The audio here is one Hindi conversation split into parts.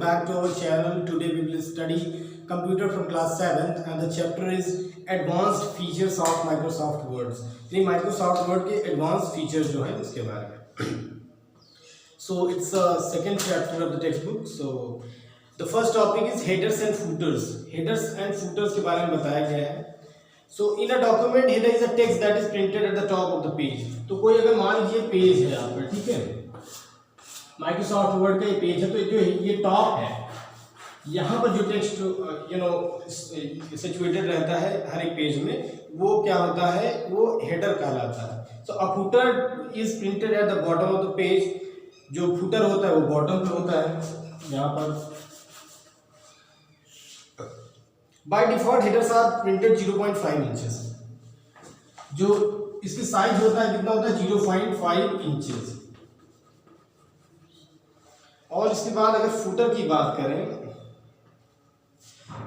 back to our channel. Today we will study computer from class 7th and the chapter is advanced features of Microsoft Word. ये Microsoft Word के advanced features जो है उसके बारे में. So it's a second chapter of the textbook. So the first topic is headers and footers. Headers and footers के बारे में बताया गया है. So in a document header is a text that is printed at the top of the page. तो कोई अगर मान लीजिए पेज है यहाँ पर, ठीक है, माइक्रोसॉफ्ट वर्ड का ये पेज है, तो जो ये टॉप है, यहाँ पर जो टेक्स्ट सिचुएटेड रहता है हर एक पेज में, वो क्या होता है, वो हेडर कहलाता है. So a footer is printed at the bottom of the page. जो फुटर होता है वो बॉटम पे होता है यहाँ पर. By default headers are printed 0.5 inches. जो इसकी साइज होता है कितना होता है, 0.5 इंचेस. और इसके बाद अगर फुटर की बात करें,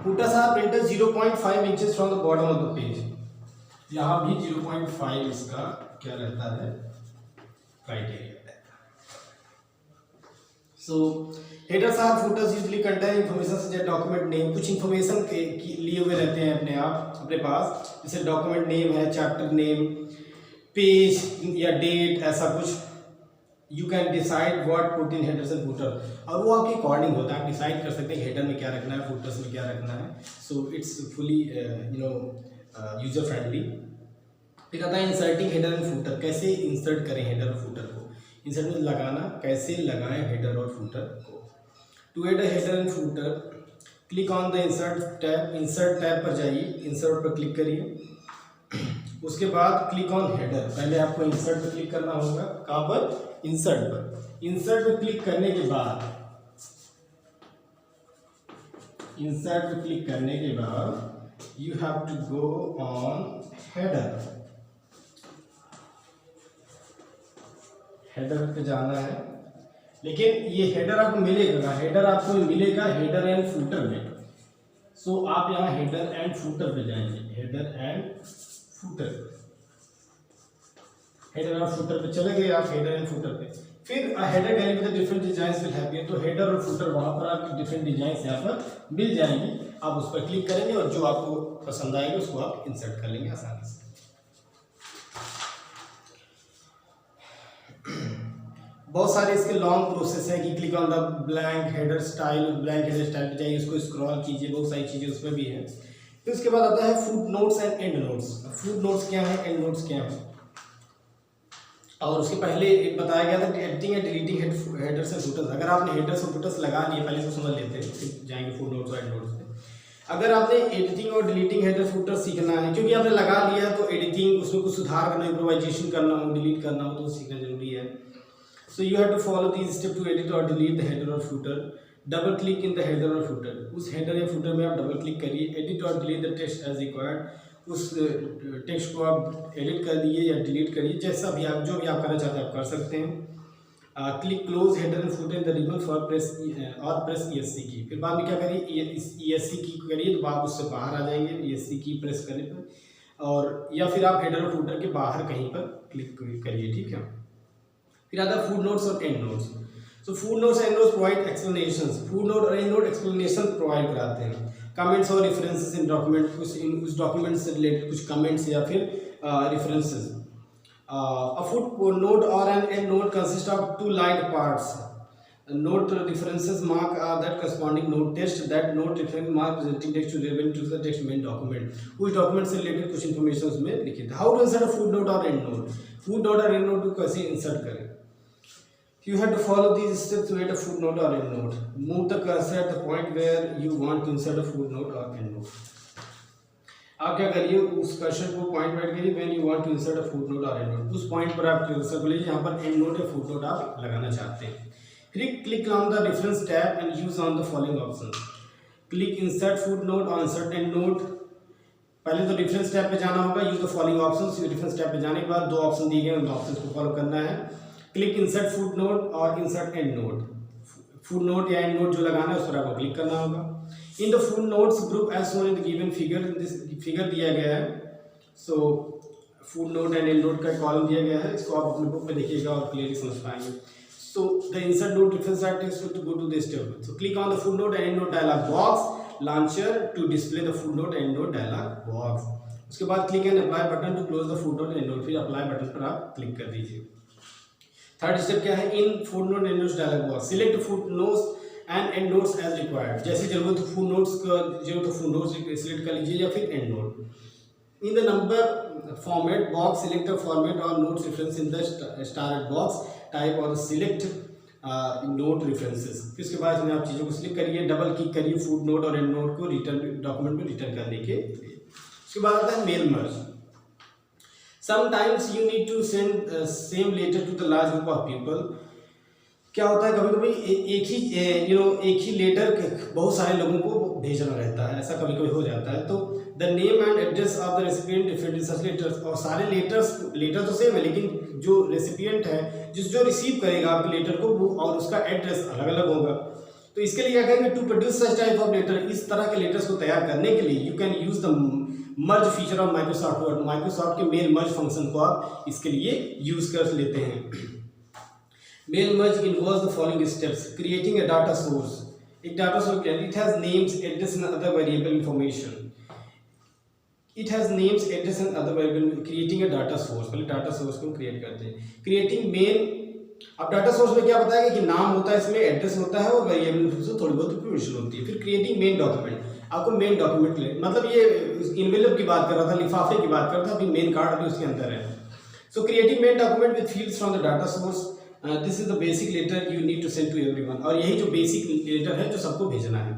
footers are printed 0.5 inches from the bottom of the page. यहाँ भी 0.5 इसका क्या रहता है, क्राइटेरिया. So headers और footers usually contain information such as document name. कुछ information के लिए हुए रहते हैं अपने आप अपने पास, जैसे document name है, chapter name, page या date, ऐसा कुछ. You can decide what put in headers and footer. और वो आपके अकॉर्डिंग होता है, आप डिसाइड कर सकते हैं हेडर में क्या रखना है, footers में क्या रखना है. So it's fully user friendly. फिर आता है इंसर्टिंग हेडर एंड फूटर. कैसे इंसर्ट करें हेडर और फूटर को, इंसर्ट में लगाना, कैसे लगाएं हेडर और फूटर को. To add a header and footer, click on the insert tab. Insert tab पर जाइए, इंसर्ट पर क्लिक करिए. उसके बाद क्लिक ऑन हेडर. पहले आपको इंसर्ट पर क्लिक करना होगा. कहाँ पर, इंसर्ट पर. इंसर्ट पर क्लिक करने के बाद, इंसर्ट पर क्लिक करने के बाद you have to go on header. Header पे जाना है, लेकिन ये हेडर आपको मिलेगा, हेडर आपको मिलेगा हेडर एंड फूटर में. सो आप यहाँ हेडर एंड फूटर पे जाएंगे. हेडर एंड फूटर, हेडर और फूटर पे चले गए आप, हेडर एंड फूटर पे. फिर header gallery with different designs will have you. तो हेडर और फूटर वहाँ पर आपकी डिफरेंट डिजाइन्स यहाँ पर मिल जाएंगी. आप उस पर क्लिक करेंगे और जो आपको पसंद आएगा उसको आप इंसर्ट कर लेंगे आसानी से. बहुत सारे इसके लॉन्ग प्रोसेस है कि click on the blank header style, blank header style पे जाइए, उसको स्क्रॉल कीजिए, बहुत सारी चीज़ें उसमें भी है. फिर उसके बाद आता है foot notes and and notes. Foot notes क्या है, एंड नोट्स क्या है, और उसके पहले एक बताया गया था editing and deleting headers and putters. अगर आपने हेडर्स और फुटर्स लगा लिए, पहले से समझ लेते हैं, फिर जाएंगे फुट नोट्स और एंड नोट्स पे. अगर आपने एडिटिंग और डिलीटिंग हेडर फुटर सीखना है, क्योंकि आपने लगा लिया है, तो एडिटिंग, उसमें कुछ सुधार करना, इम्प्रोवाइजेशन करना हो, डिलीट करना हो, तो सीखना जरूरी है. So you have to follow these steps to edit or delete the header or footer. Double click in the header or footer. उस header या footer में आप डबल क्लिक करिए. Edit or delete the text as required. उस टेक्स्ट को आप एडिट कर दिए या डिलीट करिए, जैसा भी आप, जो भी आप करना चाहते हैं आप कर सकते हैं. Click close header and footer in the ribbon for press और प्रेस ESC की. फिर बाद में क्या करिए, ESC की करिए, तो आप उससे बाहर आ जाएंगे ESC की प्रेस करने पर, और या फिर आप हेडर और फूटर के बाहर कहीं पर क्लिक करिए, ठीक है. फिर आता है फूड नोट्स और and notes. So footnotes endnotes provide explanations. Footnote और एंड नोट एक्सप्लेनेशन प्रोवाइड कराते हैं. कमेंट्स और रेफरेंसेस इन डॉक्यूमेंट, उस डॉक्यूमेंट से रिलेटेड कुछ कमेंट्स या फिर रेफरेंसेस. अ फुट नोट और an endnote consist of two line parts. Note references mark that corresponding note text. That note reference mark presenting text relevant to the text main document. उस डॉक्यूमेंट से रिलेटेड कुछ इन्फॉर्मेशन उसमें लिखित. How to insert a footnote और एंड नोट. फुट नोट और एंड नोट को कैसे इंसर्ट करें. You have to follow these steps to add a footnote or endnote. Move the cursor at the point where you want to insert a footnote or endnote. आप क्या करिए, उस कर्सर को पॉइंट पर करिए when you want to insert a footnote or endnote. उस पॉइंट पर आप कर्सर को लीजिए जहाँ पर endnote या footnote आप लगाना चाहते हैं. फिर click on the reference tab and use on the following options. Click insert footnote or insert endnote. पहले तो रेफरेंस टैब पे जाना होगा. Use the following options. Reference tab पे जाने के बाद दो ऑप्शन दिए गए, उन ऑप्शंस को फॉलो करना है. क्लिक इंसर्ट फुट नोट और insert endnote. Footnote या एंड नोट जो लगाना है उस पर आपको क्लिक करना होगा. In the footnotes group as shown in the given figure. This figure दिया गया है. So footnote and endnote का कॉलम दिया गया है. इसको आप अपने बुक में देखिएगा और क्लियरली समझ पाएंगे. So the insert node reference that text to go to this table. So click on the footnote and endnote dialog box launcher to display the footnote and endnote dialog box. उसके बाद click and apply button to close the footnote and endnote. फिर apply button पर आप click कर दीजिए. थर्ड स्टेप क्या है? इन footnote and endnotes dialog box select footnotes and endnotes as required. जैसी जरूरत हो footnotes का जरूरत हो footnotes select कर लीजिए या फिर endnote. In the number format box select a format or notes reference in the starred box type और select नोट रेफरेंसेस. फिर उसके बाद इसमें आप चीज़ों को सिलेक्ट करिए, डबल क्लिक करिए फुट नोट और एंड नोट को रिटर्न डॉक्यूमेंट में रिटर्न करने के लिए. उसके बाद आता है mail merge. Sometimes you need to send same letter to the large group of people. क्या होता है कभी कभी एक ही लेटर बहुत सारे लोगों को भेजना रहता है, ऐसा कभी कभी हो जाता है. तो the name and address of the recipient different in such letters. और सारे लेटर तो सेम है लेकिन जो रेसिपिएंट है जो रिसीव करेगा आपके लेटर को वो और उसका एड्रेस अलग अलग होगा. तो इसके लिए क्या करेंगे? To produce such type of letter. इस तरह के लेटर्स को तैयार करने के लिए you can use the merge feature of Microsoft Word. Microsoft के मेल मर्ज फंक्शन को आप इसके लिए यूज कर लेते हैं. Mail merge involves the following steps. Creating a data source. एक data source it has names address and other variable information. It has names address and other variable. Creating a data source. पहले डाटा सोर्स को क्रिएट करते हैं. Creating main. अब डाटा सोर्स में क्या बताएगा कि नाम होता है, इसमें एड्रेस होता है और वेरिएबल से थोड़ी बहुत इंफॉर्मेशन होती है. फिर क्रिएटिंग मेन डॉक्यूमेंट. आपको मेन डॉक्यूमेंट ले मतलब ये इनवेलप की बात कर रहा था, लिफाफे की बात कर रहा था. अभी मेन कार्ड अभी उसके अंदर है. So creating main document with fields from the data source. This is the basic letter you need to send to everyone. और यही जो बेसिक लेटर है जो सबको भेजना है.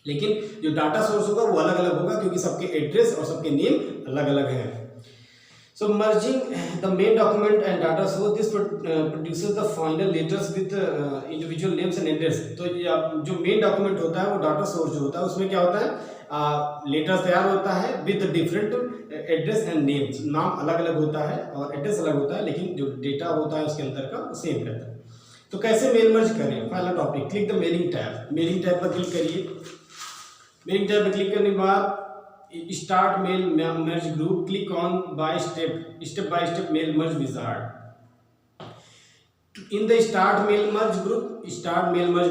लेकिन जो डाटा सोर्स होगा वो अलग अलग होगा क्योंकि सबके एड्रेस और सबके नेम अलग अलग हैं. So merging the main document and data source this produces the final letters with individual names and address. तो ये जो मेन डॉक्यूमेंट होता है वो डाटा सोर्स जो होता है उसमें क्या होता है? लेटर्स तैयार होता है with different address and names. नाम अलग अलग होता है और एड्रेस अलग होता है लेकिन जो डेटा होता है उसके अंदर का सेम रहता है. तो कैसे मेल मर्ज करें? पहला topic click the mailing tab. Mailing tab पर क्लिक करिए. मेलिंग टैब पर क्लिक करने के बाद start mail merge group. Click on by step by step mail merge wizard. In the start mail merge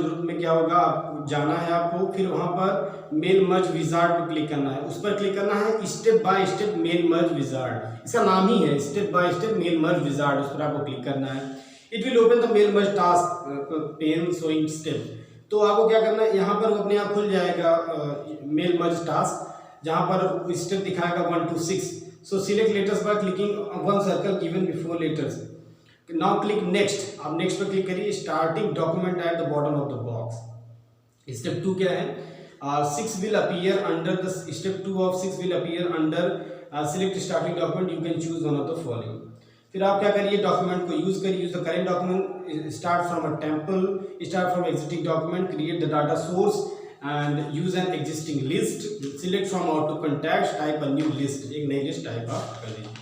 group में क्या होगा? आपको जाना है आपको, फिर वहां पर मेल मर्ज विजार्ड पर क्लिक करना है. उस पर क्लिक करना है step by step mail merge wizard. इसका नाम ही है step by step mail merge wizard. उस पर आपको क्लिक करना है. It will open the mail merge task pane showing step. तो आपको क्या करना है? यहाँ पर अपने आप खुल जाएगा मेल मर्ज टास्क जहाँ पर स्टेप दिखाएगा 1 to 6. So select letters by clicking one circle given before letters. Now click next. आप नेक्स्ट पर क्लिक करिए. Starting document eight the bottom of the box. Step 2 क्या है? 6 will appear under the step 2 of 6 will appear under select starting document. You can choose one of the following. फिर आप क्या करिए? डॉक्यूमेंट को यूज करिए. Use the current document. Start from a temple. Start from existing document. Create the data source and use an existing list. Select from auto contacts. Type a new list. एक नई लिस्ट टाइप आप कर दीजिए.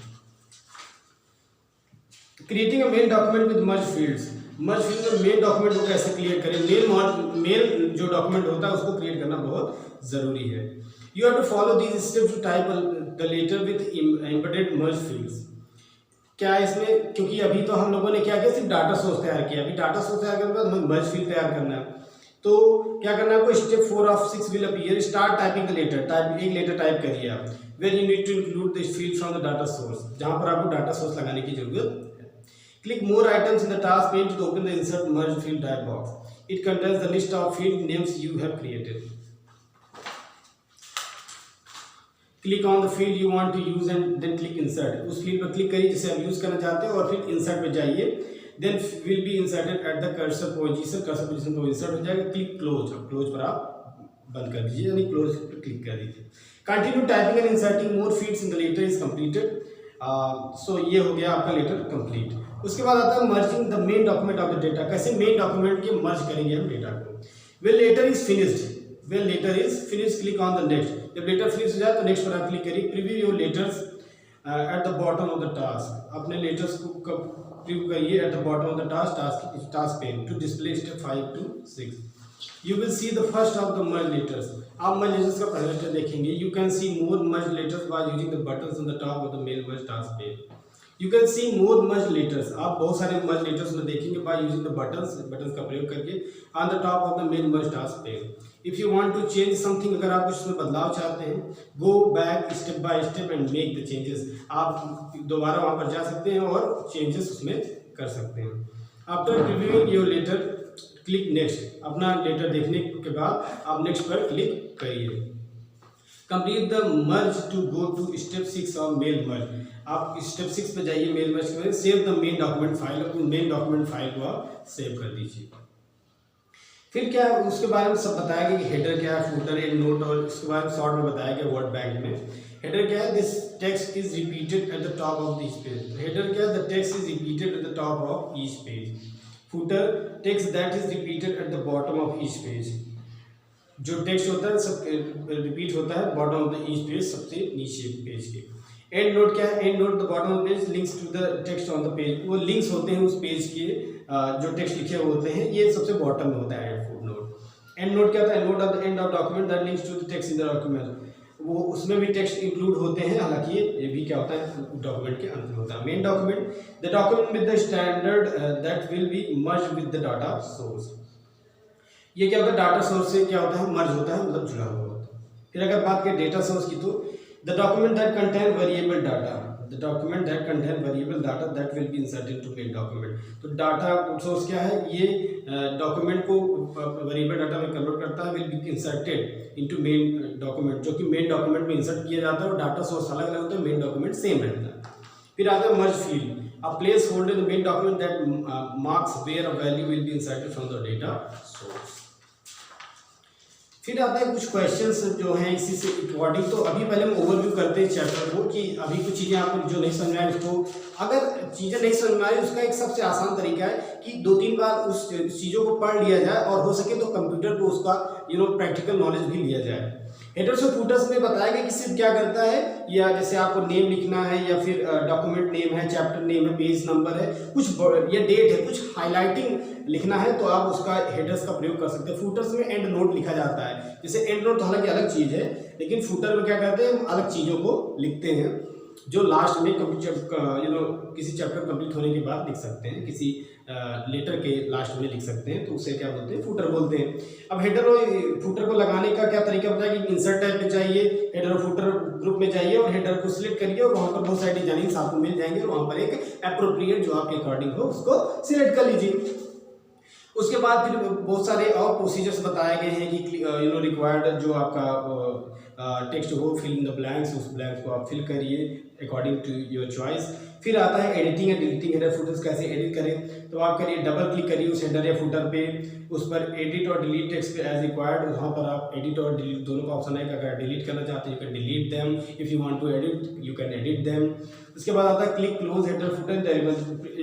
Creating a main document with merge fields. merge field में मेन डॉक्यूमेंट को कैसे क्रिएट करें? मेल जो डॉक्यूमेंट होता है उसको क्रिएट करना बहुत जरूरी है. You have to follow these steps to type the letter with embedded merge fields. क्या इसमें क्योंकि अभी तो हम लोगों ने क्या किया? सिर्फ डाटा सोर्स तैयार किया. अभी डाटा सोर्स तैयार करने के बाद हमें मर्ज फील्ड तैयार करना है. तो क्या करना है आपको? Step 4 of 6 will appear. Start typing the letter. एक लेटर टाइप करिए आप. Where you need to include this field from the data source. जहां पर आपको डाटा सोर्स लगाने की जरूरत है. Click more items in the task pane to open the insert merge field dialog box. It contains the list of field names you have created. Click on the field you want to use and then click insert. उस फील्ड पर क्लिक करिए जिसे आप यूज करना चाहते हैं और फिर इंसर्ट पे जाइए. Then will be inserted at the cursor position. Cursor position पर इंसर्ट हो जाएगा. Click close. अब क्लोज पर आप बंद कर दीजिए यानी क्लोज पर क्लिक कर दीजिए. Continue typing and inserting more fields in the letter is completed. सो ये हो गया आपका लेटर कंप्लीट. उसके बाद आता है merging the main document of the data. कैसे मेन डॉक्यूमेंट के मर्ज करेंगे हम डेटा को? Well letter is finished. Click on the next. जब लेटर फिनिश हो जाए तो नेक्स्ट पर आप क्लिक करिए. Preview your letters at the bottom of the task. अपने लेटर्स को प्रीव्यू करिए at the bottom of the task pane to display step 5 to 6. You will see the first of the merge letters. आप मर्ज लेटर्स का पहला लेटर देखेंगे. You can see more merge letters by using the buttons on the top of the mail merge task pane. You can see more merge letters, आप बहुत सारे मर्ज लेटर्स में देखेंगे बाय यूजिंग द बटन्स का प्रयोग करके on the top of the main merge task page. If you want to change something, अगर आप उसमें बदलाव चाहते हैं, go back step by step and make the changes, आप दोबारा वहां पर जा सकते हैं और चेंजेस उसमें कर सकते हैं। After reviewing your letter click next, अपना लेटर देखने के बाद आप नेक्स्ट पर क्लिक करिए। Complete the merge to go to step 6 of mail merge, आप स्टेप 6 पे जाइए मेल मर्ज के बाद save the main document file, अपनी मेन डॉक्यूमेंट फाइल को आप सेव कर दीजिए। फिर क्या उसके बारे में सब बताया गया कि हेडर क्या है, फूटर, एंड नोट, और इसके बारे में शॉर्ट में बताया गया वर्ड बैंक में। हेडर क्या है, this text is repeated at the top of each page. Header क्या है, the text is repeated at the top of each page. Footer, text that is repeated at the bottom of each page, जो टेक्स्ट होता है सब रिपीट होता है bottom of the each page, सबसे नीचे पेज के। एंड नोट क्या है, and note the bottom of page links to the text on the page, वो लिंक्स होते हैं उस पेज के जो टेक्स्ट लिखे हुए होते हैं, ये सबसे बॉटम में होता है फुट नोट। एंड नोट क्या होता है, note of the end of document that links to the text in the document, वो उसमें भी टेक्स्ट इंक्लूड होते हैं, हालांकि ये भी क्या होता है डॉक्यूमेंट के अंत में होता है। Main document, the document with the standard that will B merge with the data source, ये क्या होता है डाटा सोर्स से क्या होता है मर्ज होता है, मतलब जुड़ा हुआ होता है। फिर अगर बात करें डेटा सोर्स की, तो the document that contain variable data, the document that contain variable data that will be inserted to main document, तो डाटा सोर्स क्या है, ये डॉक्यूमेंट को वेरिएबल डाटा में कन्वर्ट करता है, will be inserted into main document, जो कि मेन डॉक्यूमेंट में इंसर्ट किया जाता है, और डाटा सोर्स अलग अलग होता है, मेन डॉक्यूमेंट सेम रहता है। फिर आता है मर्ज field, a placeholder in the main document that marks where a value will be inserted from the data source। फिर आता है कुछ क्वेश्चंस जो हैं इसी से अकॉर्डिंग, तो अभी पहले हम ओवरव्यू करते हैं चैप्टर को कि अभी कुछ चीज़ें आपको जो नहीं समझ में आए उसको, अगर चीज़ें नहीं समझ में आए उसका एक सबसे आसान तरीका है कि 2-3 बार उस चीज़ों को पढ़ लिया जाए, और हो सके तो कंप्यूटर को उसका प्रैक्टिकल नॉलेज भी लिया जाए। हेडर्स और फूटर्स में बताया गया कि सिर्फ क्या करता है, या जैसे आपको नेम लिखना है, या फिर डॉक्यूमेंट नेम है, चैप्टर नेम है, पेज नंबर है, कुछ या डेट है, कुछ हाईलाइटिंग लिखना है, तो आप उसका हेडर्स का प्रयोग कर सकते हैं। फूटर्स में एंड नोट लिखा जाता है, जैसे एंड नोट तो हालांकि अलग चीज़ है, लेकिन फूटर में क्या करते हैं हम अलग चीज़ों को लिखते हैं, जो लास्ट में किसी चैप्टर कंप्लीट होने के बाद लिख सकते हैं, किसी लेटर के लास्ट में लिख सकते हैं, तो उसे क्या बोलते हैं फूटर बोलते हैं। अब हेडर और फूटर को लगाने का क्या तरीका बताया कि इंसर्ट टैब पे जाइए, हेडर और फूटर ग्रुप में जाइए और हेडर को सिलेक्ट करिए, और वहाँ पर बहुत सारी डिजाइनिंग्स आपको मिल जाएंगे, और वहाँ पर एक अप्रोप्रिएट जो आपके अकॉर्डिंग हो उसको सिलेक्ट कर लीजिए। उसके बाद फिर बहुत सारे और प्रोसीजर्स बताए गए हैं कि रिक्वायर्ड जो आपका टेक्स्ट हो, फिल इन द ब्लैंक्स, उस ब्लैंक्स को आप फिल करिए अकॉर्डिंग टू योर चॉइस। फिर आता है editing and deleting header putters, कैसे एडिट करें, तो आप करिए डबल क्लिक करिए उस हेडर या फुटर पे, उस पर एडिट और डिलीट टेक्स्ट पे एज रिक्वायर्ड, वहाँ पर आप एडिट और डिलीट दोनों का ऑप्शन है, अगर डिलीट करना चाहते हैं you can delete them, if you want to edit you can edit them. उसके बाद आता है क्लिक क्लोज हेडर फुटर,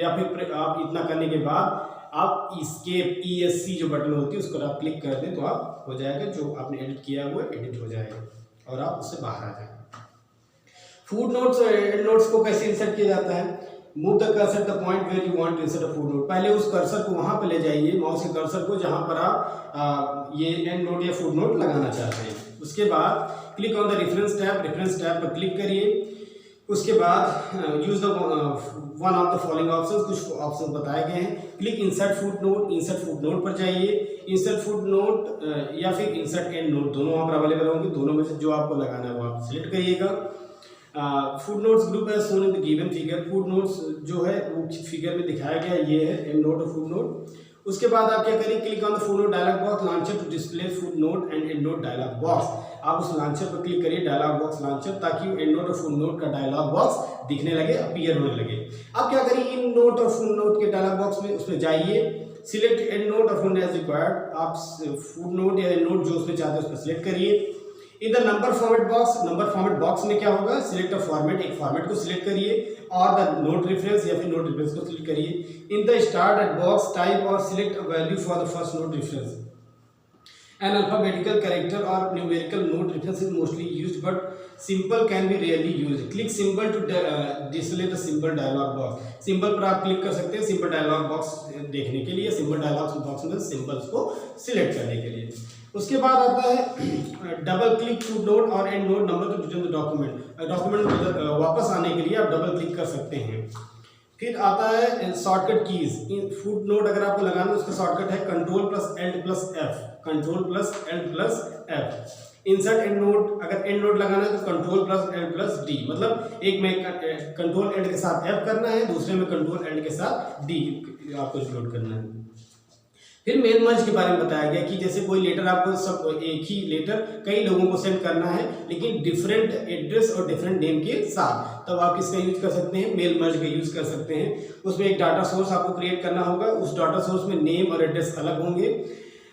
या फिर आप इतना करने के बाद आप एस्केप ESC जो बटन होती है उसको आप क्लिक कर दें तो आप हो जाएगा, जो आपने एडिट किया है वो एडिट हो जाएगा और आप उससे बाहर आ जाएंगे। फूड नोट्स और एंड नोट्स को कैसे इंसर्ट किया जाता है, move the cursor the point where you want to insert a footnote, पहले उस कर्सर को वहां पर ले जाइए, माउस के कर्सर को जहां पर आप ये एंड नोट या फूड नोट लगाना चाहते हैं। उसके बाद click on the reference tab पर क्लिक करिए। उसके बाद use the one of the following options, कुछ ऑप्शन बताए गए हैं। क्लिक इंसर्ट फुट नोट पर जाइए, इंसर्ट फुट नोट या फिर इंसर्ट एंड नोट दोनों वहाँ पर अवेलेबल होंगे, दोनों में से जो आपको लगाना है वो आप सिलेक्ट करिएगा। फुट नोट्स ग्रुप है shown in the given figure, footnotes जो है वो फिगर में दिखाया गया ये है एंड नोट और फुट नोट। उसके बाद आप क्या करिए, click on the footnote dialog box launcher to display footnote and endnote dialog box, आप उस लॉन्चर पर क्लिक करिए डायलॉग बॉक्स लॉन्चर, ताकि एंड नोट और फुट नोट का डायलॉग बॉक्स दिखने लगे, अपीयर होने लगे। अब क्या करिए, इन नोट और फुट नोट के डायलॉग बॉक्स में उसमें जाइए, सिलेक्ट एंड नोट और फुट नोट एज रिक्वायर्ड, आप फुट नोट या एंड नोट जो उसमें चाहते हैं उस पर सिलेक्ट करिए। इधर नंबर फॉर्मेट बॉक्स में क्या होगा, सिलेक्ट अ फॉर्मेट, एक फॉर्मेट को सिलेक्ट करिए और द नोट रेफरेंस या फिर नोट रेफरेंस को सिलेक्ट करिए। In the start at box type और select a value for the first note reference. An alphabetical character or numerical note reference is mostly used, but symbol can be rarely used. Click symbol to display the symbol dialog box. Symbol पर आप क्लिक कर सकते हैं symbol dialog box देखने के लिए, symbol dialog box में symbols को सिलेक्ट करने के लिए। उसके बाद आता है डबल क्लिक फुट नोट और and note number two return the document. Document वापस आने के लिए आप डबल क्लिक कर सकते हैं। फिर आता है शॉर्टकट कीज। फुट नोट अगर आपको लगाना है उसका शॉर्टकट है Ctrl+Alt+F, Ctrl+Alt+F। Insert and note, अगर एंड नोट लगाना है तो Ctrl+Alt+D, मतलब एक में कंट्रोल एंड के साथ F करना है, दूसरे में कंट्रोल एंड के साथ D आपको इंक्लूड करना है। फिर मेल मर्ज के बारे में बताया गया कि जैसे कोई लेटर आपको सब एक ही लेटर कई लोगों को सेंड करना है लेकिन डिफरेंट एड्रेस और डिफरेंट नेम के साथ, तब आप इसका यूज कर सकते हैं, मेल मर्ज का यूज कर सकते हैं। उसमें एक डाटा सोर्स आपको क्रिएट करना होगा, उस डाटा सोर्स में नेम और एड्रेस अलग होंगे,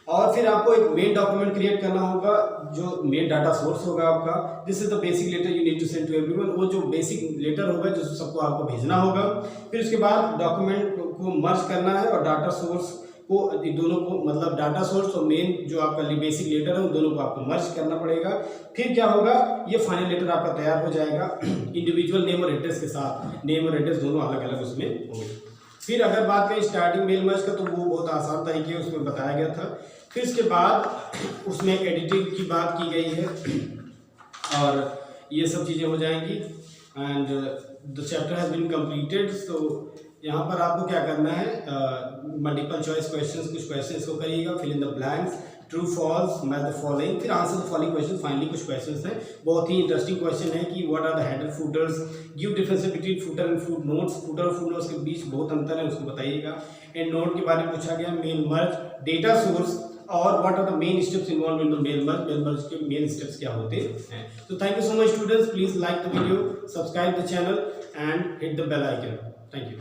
और फिर आपको एक मेन डॉक्यूमेंट क्रिएट करना होगा जो मेन डाटा सोर्स होगा आपका। This is the basic letter you need to send to everyone, वो जो बेसिक लेटर होगा जो सबको आपको भेजना होगा। फिर उसके बाद डॉक्यूमेंट को मर्ज करना है और डाटा सोर्स को, दोनों को, मतलब डाटा सोर्स और मेन जो आपका बेसिक लेटर है उन दोनों को आपको मर्ज करना पड़ेगा। फिर क्या होगा, ये फाइनल लेटर आपका तैयार हो जाएगा इंडिविजुअल नेम और एड्रेस के साथ, नेम और एड्रेस दोनों अलग अलग उसमें होंगे। फिर अगर बात करें स्टार्टिंग मेल मर्ज का तो वो बहुत आसान तरीके उसमें बताया गया था। फिर इसके बाद उसमें एडिटिंग की बात की गई है और ये सब चीज़ें हो जाएंगी and the chapter has been completed. So यहाँ पर आपको क्या करना है, मल्टीपल चॉइस क्वेश्चंस, कुछ क्वेश्चंस को करिएगा, fill in the blanks, true false, match the following, फिर answer the following question. Finally कुछ क्वेश्चंस हैं, बहुत ही इंटरेस्टिंग क्वेश्चन है कि what are the header footers, give difference between footer and footnotes, footer और फुट नोट्स के बीच बहुत अंतर है उसको बताइएगा। एंड नोट के बारे में पूछा गया, मेल मर्ज, डेटा सोर्स और what are the main steps involve in the mail merge, mail merge के मेन स्टेप्स क्या होते हैं। तो thank you so much students, please like the video, subscribe the channel and hit the bell icon. Thank you.